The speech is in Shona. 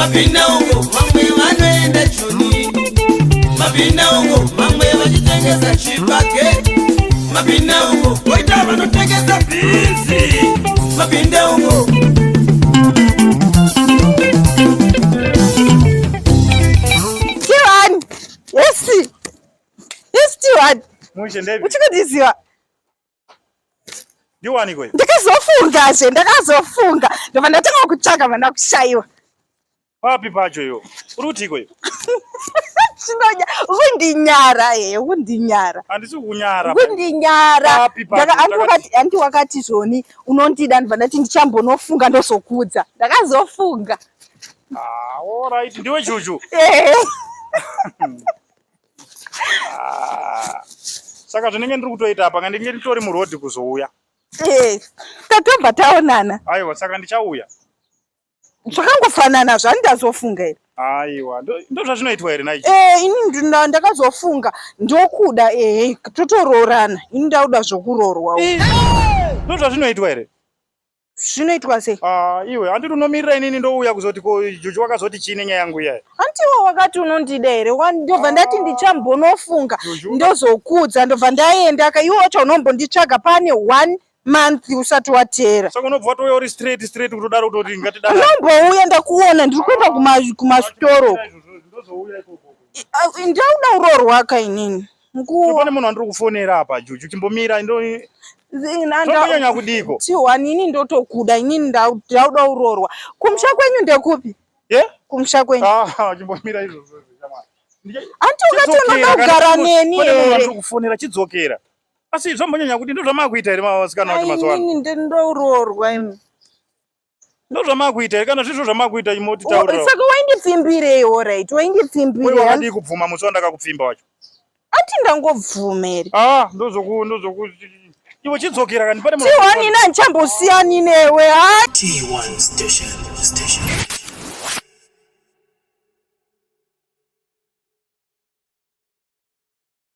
mapinda ungo mamwe vanoenda Joni, mapinda ungo mamwe vachitengesa chipake, mapinda ungo voita vanotengesa bhizi, mapinda ungo Tiwani, yesi Tiwani, uchikodiziwa ndiwani kwe ndakazofunga ndobva ndatanga kutsvaga vana kushaiwa. Papi pacho yo uruti kwe chinonya ukundinyara ukundinyara handisi kunyara ukundinyara andi wakati zvoni unondida ndibva ndati ndichambondofunga ndozokudza ndakazofunga. Alright ndiwe chuchu saka zvinenge ndiri kutoita apa ngandinge nditori murodhi kuzouya tatobva taonana. Aiwa saka ndichauya zvakangofanana zvandazofunga here. Aiwa ndo zvazvinoitwa here naichi ini ndakazofunga ndokuda totoroorana ini ndauda zvokurorwa ndo zvazvinoitwa here. Zvinoitwa sei? Iwe handiti unomirira inini ndouya kuzoti Juju wakazoti chini nyaya yangu iya. Handiwo wakati unondida here ndobva ndati ndichambonofunga ndozokudza ndobva ndaenda iwe wacho unombonditsvaga pane 1 month usati watera. Saka unobva watouya uri straight kutodaro kutoti ngatidaro. Unombouya ndakuona ndiri kuenda kumastoro. Ndauda urorwa kainini. Pane munhu andiri kufonera apa Juju chimbomira ndonyanya kudiko. Tiwani ini ndotokuda inini ndauda urorwa. Kumusha kwenyu ndekupi? Kumusha kwenyu. Chimbomira izvozvo jamani. Anti ukati unoda kugara neni here. Pane munhu andiri kufonera chidzokera. Asi zvambonyanya kuti ndo zvamakuita here Vasikana kuti mazuva ano. Inini ndourorwa imi. Ndo zvamakuita here kana zvizvo zvamakuita imoti taurira. Saka waindipfimbirei right? Waindipfimbirei. Wewe wakadi kubvuma musi wandakakupfimba wacho. Ati ndangobvuma here. Ndozoku iwe chidzokera kandi pane munhu. Tiwani nanchambosiyani newe. T1 station.